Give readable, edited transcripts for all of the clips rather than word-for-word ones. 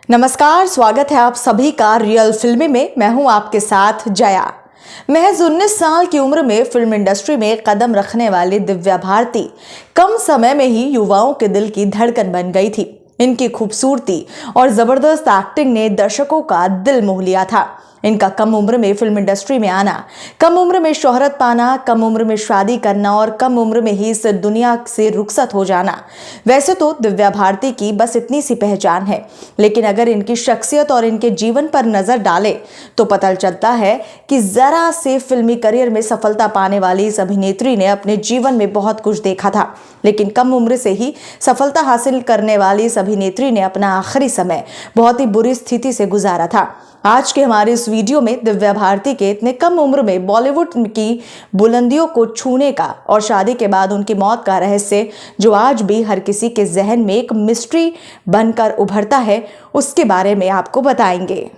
नमस्कार, स्वागत है आप सभी का रियल फिल्मी में। मैं हूं आपके साथ जया। महज 19 साल की उम्र में फिल्म इंडस्ट्री में कदम रखने वाली दिव्या भारती कम समय में ही युवाओं के दिल की धड़कन बन गई थी। इनकी खूबसूरती और जबरदस्त एक्टिंग ने दर्शकों का दिल मोह लिया था। इनका कम उम्र में फिल्म इंडस्ट्री में आना, कम उम्र में शोहरत पाना, कम उम्र में शादी करना और कम उम्र में ही इस दुनिया से रुखसत हो जाना, वैसे तो दिव्या भारती की बस इतनी सी पहचान है, लेकिन अगर इनकी शख्सियत और इनके जीवन पर नजर डाले तो पता चलता है कि जरा से फिल्मी करियर में सफलता पाने वाली इस अभिनेत्री ने अपने जीवन में बहुत कुछ देखा था, लेकिन कम उम्र से ही सफलता हासिल करने वाली इस अभिनेत्री ने अपना आखिरी समय बहुत ही बुरी स्थिति से गुजारा था। आज के हमारे इस वीडियो में दिव्या भारती के इतने कम उम्र में बॉलीवुड की बुलंदियों को छूने का और शादी के बाद उनकी मौत का रहस्य, जो आज भी हर किसी के जहन में एक मिस्ट्री बनकर उभरता है, उसके बारे में आपको बताएंगे।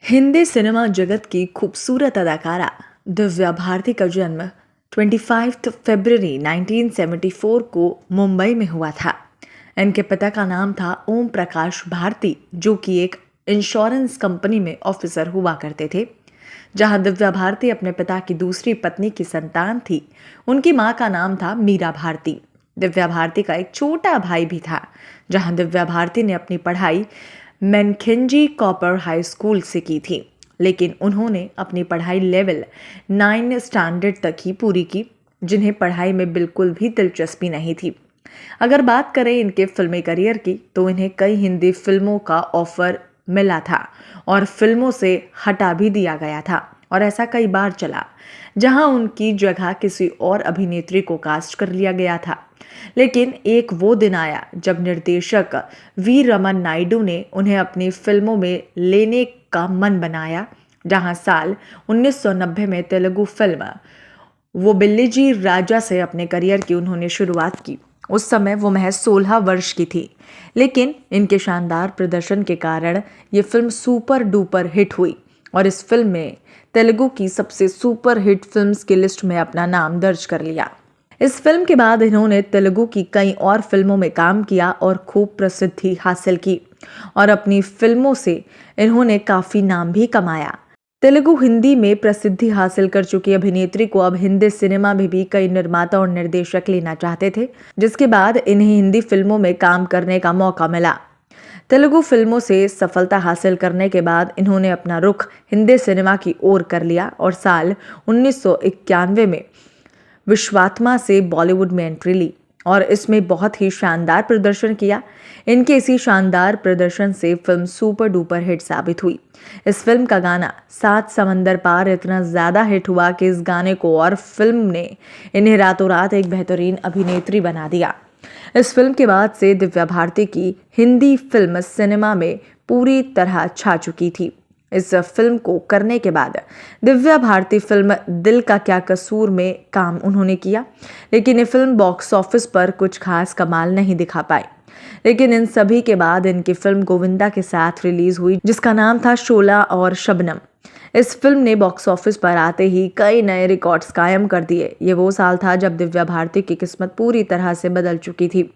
हिंदी सिनेमा जगत की खूबसूरत अदाकारा दिव्या भारती का जन्म 25 फरवरी 1974 को मुंबई में हुआ था। इनके पिता का नाम था ओम प्रकाश भारती, जो कि एक इंश्योरेंस कंपनी में ऑफिसर हुआ करते थे। जहां दिव्या भारती अपने पिता की दूसरी पत्नी की संतान थी, उनकी मां का नाम था मीरा भारती। दिव्या भारती का एक छोटा भाई भी था। जहां दिव्या भारती ने अपनी पढ़ाई मैनखेंजी कॉपर हाई स्कूल से की थी, लेकिन उन्होंने अपनी पढ़ाई लेवल 9 स्टैंडर्ड तक ही पूरी की, जिन्हें पढ़ाई में बिल्कुल भी दिलचस्पी नहीं थी। अगर बात करें इनके फिल्मी करियर की, तो इन्हें कई हिंदी फिल्मों का ऑफर मिला था और फिल्मों से हटा भी दिया गया था, और ऐसा कई बार चला जहां उनकी जगह किसी और अभिनेत्री को कास्ट कर लिया गया था। लेकिन एक वो दिन आया जब निर्देशक वी रमन नायडू ने उन्हें अपनी फिल्मों में लेने का मन बनाया। जहां साल 1990 में तेलुगु फिल्म वो बिल्लिजी राजा से अपने करियर की उन्होंने शुरुआत की। उस समय वो महज 16 वर्ष की थी, लेकिन इनके शानदार प्रदर्शन के कारण ये फिल्म सुपर डुपर हिट हुई और इस फिल्म में तेलुगु की सबसे सुपर हिट फिल्म्स की लिस्ट में अपना नाम दर्ज कर लिया। इस फिल्म के बाद इन्होंने तेलुगु की कई और फिल्मों में काम किया और खूब प्रसिद्धि हासिल की, और अपनी फिल्मों से इन्होंने काफ़ी नाम भी कमाया। तेलुगु हिंदी में प्रसिद्धि हासिल कर चुकी अभिनेत्री को अब हिंदी सिनेमा में भी कई निर्माता और निर्देशक लेना चाहते थे, जिसके बाद इन्हें हिंदी फिल्मों में काम करने का मौका मिला। तेलुगु फिल्मों से सफलता हासिल करने के बाद इन्होंने अपना रुख हिंदी सिनेमा की ओर कर लिया और साल 1991 में विश्वात्मा से बॉलीवुड में एंट्री ली और इसमें बहुत ही शानदार प्रदर्शन किया। इनके इसी शानदार प्रदर्शन से फिल्म सुपर डुपर हिट साबित हुई। इस फिल्म का गाना सात समंदर पार इतना ज़्यादा हिट हुआ कि इस गाने को और फिल्म ने इन्हें रातों रात एक बेहतरीन अभिनेत्री बना दिया। इस फिल्म के बाद से दिव्या भारती की हिंदी फिल्म सिनेमा में पूरी तरह छा चुकी थी। इस फिल्म को करने के बाद दिव्या भारती फिल्म दिल का क्या कसूर में काम उन्होंने किया, लेकिन ये फिल्म बॉक्स ऑफिस पर कुछ खास कमाल नहीं दिखा पाई। लेकिन इन सभी के बाद इनकी फिल्म गोविंदा के साथ रिलीज हुई, जिसका नाम था शोला और शबनम। इस फिल्म ने बॉक्स ऑफिस पर आते ही कई नए रिकॉर्ड्स कायम कर दिए। ये वो साल था जब दिव्या भारती की किस्मत पूरी तरह से बदल चुकी थी।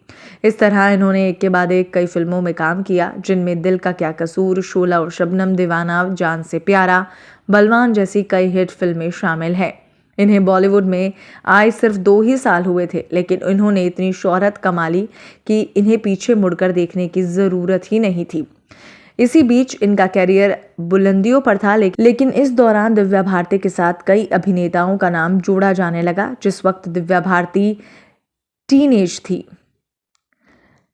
इस तरह इन्होंने एक के बाद एक कई फिल्मों में काम किया, जिनमें दिल का क्या कसूर, शोला और शबनम, दीवाना, जान से प्यारा, बलवान जैसी कई हिट फिल्में शामिल हैं। इन्हें बॉलीवुड में आए सिर्फ 2 ही साल हुए थे, लेकिन इन्होंने इतनी शोहरत कमा ली कि इन्हें पीछे मुड़कर देखने की ज़रूरत ही नहीं थी। इसी बीच इनका कैरियर बुलंदियों पर था, लेकिन इस दौरान दिव्या भारती के साथ कई अभिनेताओं का नाम जोड़ा जाने लगा। जिस वक्त दिव्या भारती टीनेज थी,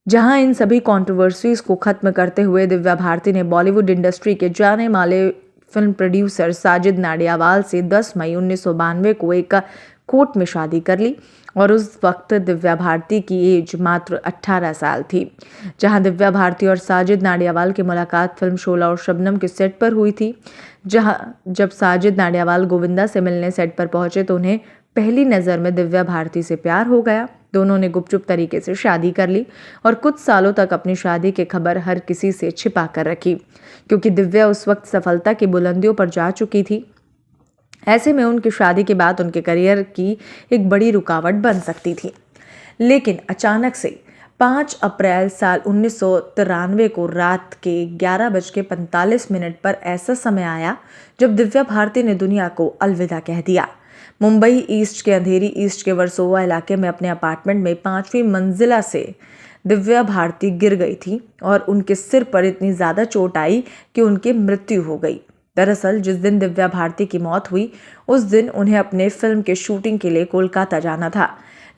जहां इन सभी कंट्रोवर्सीज को खत्म करते हुए दिव्या भारती ने बॉलीवुड इंडस्ट्री के जाने माने फिल्म प्रोड्यूसर साजिद नाडियावाल से 10 मई 1992 को एक कोर्ट में शादी कर ली, और उस वक्त दिव्या भारती की एज मात्र 18 साल थी। जहां दिव्या भारती और साजिद नाडियावाल की मुलाकात फिल्म शोला और शबनम के सेट पर हुई थी। जब साजिद नाडियावाल गोविंदा से मिलने सेट पर पहुंचे तो उन्हें पहली नज़र में दिव्या भारती से प्यार हो गया। दोनों ने गुपचुप तरीके से शादी कर ली और कुछ सालों तक अपनी शादी की खबर हर किसी से छिपा कर रखी, क्योंकि दिव्या उस वक्त सफलता की बुलंदियों पर जा चुकी थी। ऐसे में उनकी शादी के बाद उनके करियर की एक बड़ी रुकावट बन सकती थी। लेकिन अचानक से 5 अप्रैल साल 1993 को रात के 11:45 पर ऐसा समय आया जब दिव्या भारती ने दुनिया को अलविदा कह दिया। मुंबई ईस्ट के अंधेरी ईस्ट के वर्सोवा इलाके में अपने अपार्टमेंट में 5वीं मंजिला से दिव्या भारती गिर गई थी और उनके सिर पर इतनी ज़्यादा चोट आई कि उनकी मृत्यु हो गई। दरअसल जिस दिन दिव्या भारती की मौत हुई उस दिन उन्हें अपने फिल्म के शूटिंग के लिए कोलकाता जाना था,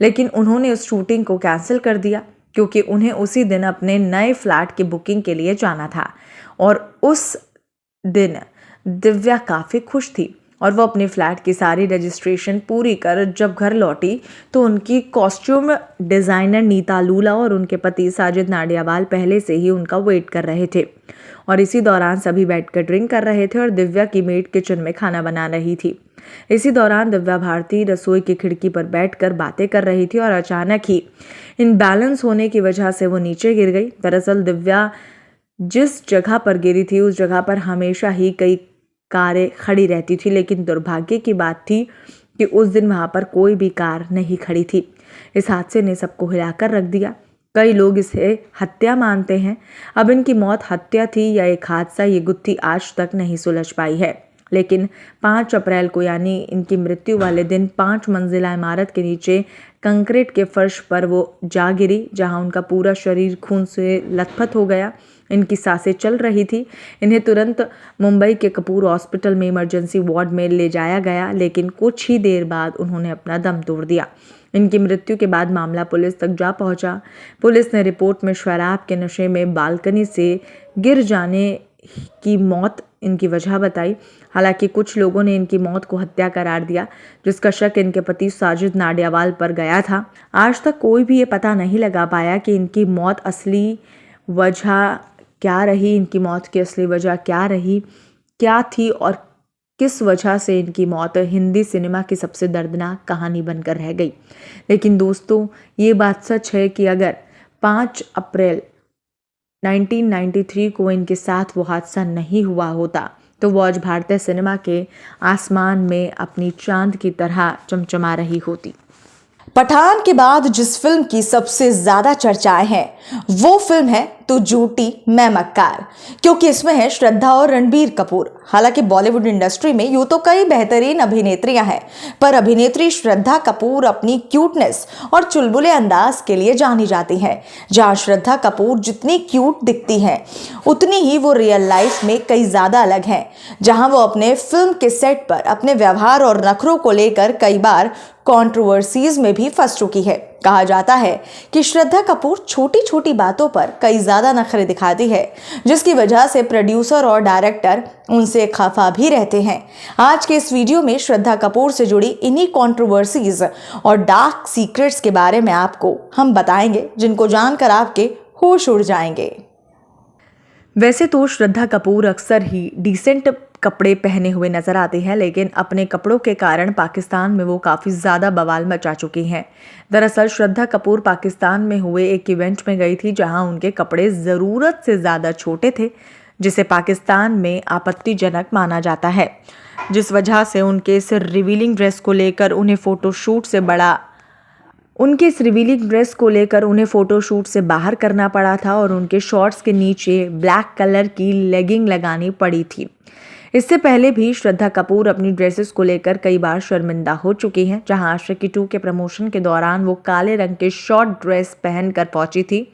लेकिन उन्होंने उस शूटिंग को कैंसिल कर दिया क्योंकि उन्हें उसी दिन अपने नए फ्लैट की बुकिंग के लिए जाना था। और उस दिन दिव्या काफ़ी खुश थी और वो अपने फ्लैट की सारी रजिस्ट्रेशन पूरी कर जब घर लौटी तो उनकी कॉस्ट्यूम डिज़ाइनर नीता लूला और उनके पति साजिद नाडियावाल पहले से ही उनका वेट कर रहे थे। और इसी दौरान सभी बैठकर ड्रिंक कर रहे थे और दिव्या की मेड किचन में खाना बना रही थी। इसी दौरान दिव्या भारती रसोई की खिड़की पर बैठकर बातें कर रही थी और अचानक ही इनबैलेंस होने की वजह से वो नीचे गिर गई। दरअसल दिव्या जिस जगह पर गिरी थी उस जगह पर हमेशा ही कई कारें खड़ी रहती थी, लेकिन दुर्भाग्य की बात थी कि उस दिन वहां पर कोई भी कार नहीं खड़ी थी। इस हादसे ने सबको हिलाकर रख दिया। कई लोग इसे हत्या मानते हैं। अब इनकी मौत हत्या थी या एक हादसा, ये गुत्थी आज तक नहीं सुलझ पाई है। लेकिन 5 अप्रैल को यानी इनकी मृत्यु वाले दिन 5 मंजिला इमारत के नीचे कंक्रीट के फर्श पर वो जा गिरी, जहां उनका पूरा शरीर खून से लथपथ हो गया। इनकी सांसें चल रही थी। इन्हें तुरंत मुंबई के कपूर हॉस्पिटल में इमरजेंसी वार्ड में ले जाया गया, लेकिन कुछ ही देर बाद उन्होंने अपना दम तोड़ दिया। इनकी मृत्यु के बाद मामला पुलिस तक जा पहुंचा। पुलिस ने रिपोर्ट में शराब के नशे में बालकनी से गिर जाने की मौत इनकी वजह बताई। हालांकि कुछ लोगों ने इनकी मौत को हत्या करार दिया, जिसका शक इनके पति साजिद नाडियावाल पर गया था। आज तक कोई भी ये पता नहीं लगा पाया कि इनकी मौत असली वजह क्या रही, इनकी मौत की असली वजह क्या थी और किस वजह से इनकी मौत हिंदी सिनेमा की सबसे दर्दनाक कहानी बनकर रह गई। लेकिन दोस्तों, ये बात सच है कि अगर 5 अप्रैल 1993 को इनके साथ वो हादसा नहीं हुआ होता तो वो आज भारतीय सिनेमा के आसमान में अपनी चांद की तरह चमचमा रही होती। पठान के बाद जिस फिल्म की सबसे ज्यादा चर्चाएं हैं वो फिल्म है तू झूठी मैं मक्कार, क्योंकि इसमें है श्रद्धा और रणबीर कपूर। हालांकि बॉलीवुड इंडस्ट्री में यूं तो कई बेहतरीन अभिनेत्रियां हैं, पर अभिनेत्री श्रद्धा कपूर अपनी क्यूटनेस और चुलबुले अंदाज के लिए जानी जाती हैं। जहां श्रद्धा कपूर जितनी क्यूट दिखती हैं उतनी ही वो रियल लाइफ में कई ज्यादा अलग हैं। जहां वो अपने फिल्म के सेट पर अपने व्यवहार और नखरों को लेकर कई बार कंट्रोवर्सीज में भी फंस चुकी है। कहा जाता है कि श्रद्धा कपूर छोटी छोटी बातों पर कई ज्यादा नखरे दिखाती है, जिसकी वजह से प्रोड्यूसर और डायरेक्टर उनसे खफा भी रहते हैं। आज के इस वीडियो में श्रद्धा कपूर से जुड़ी इन्हीं कंट्रोवर्सीज और डार्क सीक्रेट्स के बारे में आपको हम बताएंगे, जिनको जानकर आपके होश उड़ जाएंगे। वैसे तो श्रद्धा कपूर अक्सर ही डिसेंट कपड़े पहने हुए नजर आते हैं, लेकिन अपने कपड़ों के कारण पाकिस्तान में वो काफ़ी ज़्यादा बवाल मचा चुकी हैं। दरअसल श्रद्धा कपूर पाकिस्तान में हुए एक इवेंट में गई थी जहां उनके कपड़े ज़रूरत से ज़्यादा छोटे थे, जिसे पाकिस्तान में आपत्तिजनक माना जाता है, जिस वजह से उनके इस रिवीलिंग ड्रेस को लेकर उन्हें फ़ोटोशूट से बाहर करना पड़ा था और उनके शॉर्ट्स के नीचे ब्लैक कलर की लेगिंग लगानी पड़ी थी। इससे पहले भी श्रद्धा कपूर अपनी ड्रेसेस को लेकर कई बार शर्मिंदा हो चुकी हैं। जहां आशिकी 2 के प्रमोशन के दौरान वो काले रंग के शॉर्ट ड्रेस पहनकर पहुंची थी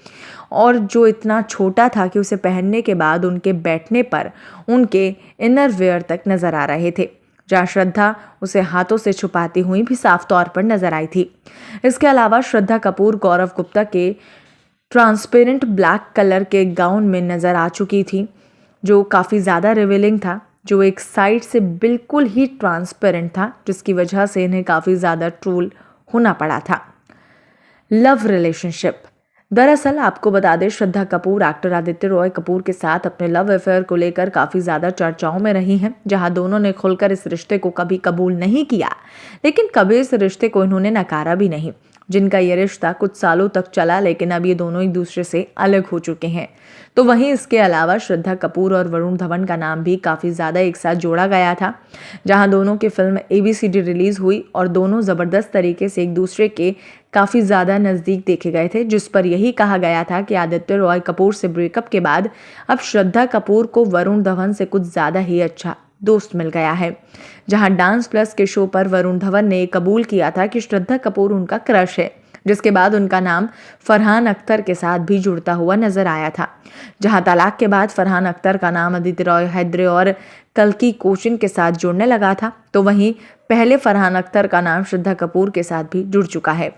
और जो इतना छोटा था कि उसे पहनने के बाद उनके बैठने पर उनके इनर वेयर तक नजर आ रहे थे, जहां श्रद्धा उसे हाथों से छुपाती हुई भी साफ तौर पर नजर आई थी। इसके अलावा श्रद्धा कपूर गौरव गुप्ता के ट्रांसपेरेंट ब्लैक कलर के गाउन में नजर आ चुकी थी, जो काफ़ी ज़्यादा रिवीलिंग था, जो एक साइड से बिल्कुल ही ट्रांसपेरेंट था, जिसकी वजह से इन्हें काफ़ी ज़्यादा ट्रोल होना पड़ा था। Love relationship. दरअसल आपको बता दें, श्रद्धा कपूर एक्टर आदित्य रॉय कपूर के साथ अपने लव अफेयर को लेकर काफ़ी ज़्यादा चर्चाओं में रही हैं, जहां दोनों ने खुलकर इस रिश्ते को कभी कबूल नहीं किया, लेकिन कभी इस रिश्ते को इन्होंने नकारा भी नहीं। जिनका ये रिश्ता कुछ सालों तक चला, लेकिन अब ये दोनों एक दूसरे से अलग हो चुके हैं। तो वहीं इसके अलावा श्रद्धा कपूर और वरुण धवन का नाम भी काफ़ी ज़्यादा एक साथ जोड़ा गया था, जहां दोनों की फिल्म ABCD रिलीज़ हुई और दोनों ज़बरदस्त तरीके से एक दूसरे के काफ़ी ज़्यादा नज़दीक देखे गए थे, जिस पर यही कहा गया था कि आदित्य रॉय कपूर से ब्रेकअप के बाद अब श्रद्धा कपूर को वरुण धवन से कुछ ज़्यादा ही अच्छा दोस्त मिल गया है। जहां डांस प्लस के शो पर वरुण धवन ने कबूल किया था कि श्रद्धा कपूर उनका क्रश है, जिसके बाद उनका नाम फरहान अख्तर के साथ भी जुड़ता हुआ नजर आया था। जहां तलाक के बाद फरहान अख्तर का नाम आदित्य रॉय हैदरे और कल्कि कोचिन के साथ जुड़ने लगा था, तो वहीं पहले फरहान अख्तर का नाम श्रद्धा कपूर के साथ भी जुड़ चुका है।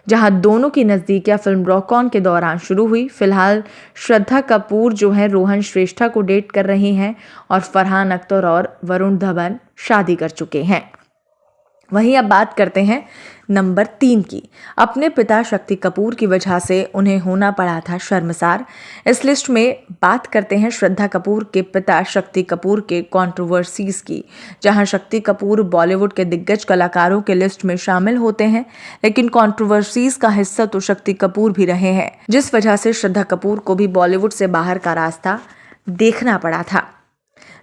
जहां दोनों की नज़दीकियां फिल्म रॉक ऑन के दौरान शुरू हुई। फिलहाल श्रद्धा कपूर जो है रोहन श्रेष्ठा को डेट कर रही हैं और फरहान अख्तर और वरुण धवन शादी कर चुके हैं। वहीं अब बात करते हैं नंबर 3 की। अपने पिता शक्ति कपूर की वजह से उन्हें होना पड़ा था शर्मसार। इस लिस्ट में बात करते हैं श्रद्धा कपूर के पिता शक्ति कपूर के कंट्रोवर्सीज की, जहां शक्ति कपूर बॉलीवुड के दिग्गज कलाकारों के लिस्ट में शामिल होते हैं, लेकिन कंट्रोवर्सीज का हिस्सा तो शक्ति कपूर भी रहे हैं, जिस वजह से श्रद्धा कपूर को भी बॉलीवुड से बाहर का रास्ता देखना पड़ा था।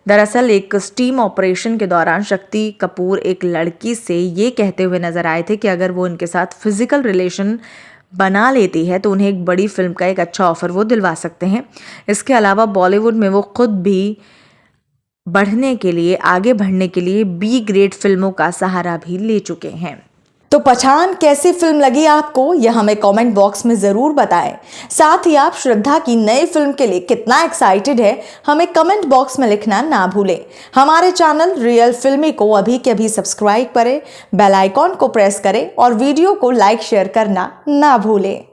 दरअसल एक स्टीम ऑपरेशन के दौरान शक्ति कपूर एक लड़की से ये कहते हुए नजर आए थे कि अगर वो उनके साथ फिजिकल रिलेशन बना लेती है तो उन्हें एक बड़ी फिल्म का एक अच्छा ऑफर वो दिलवा सकते हैं। इसके अलावा बॉलीवुड में वो खुद भी आगे बढ़ने के लिए B ग्रेड फिल्मों का सहारा भी ले चुके हैं। तो पठान कैसी फिल्म लगी आपको, यह हमें कमेंट बॉक्स में जरूर बताएं। साथ ही आप श्रद्धा की नई फिल्म के लिए कितना एक्साइटेड है, हमें कमेंट बॉक्स में लिखना ना भूलें। हमारे चैनल रियल फिल्मी को अभी के अभी सब्सक्राइब करें, बेल आइकॉन को प्रेस करें और वीडियो को लाइक शेयर करना ना भूलें।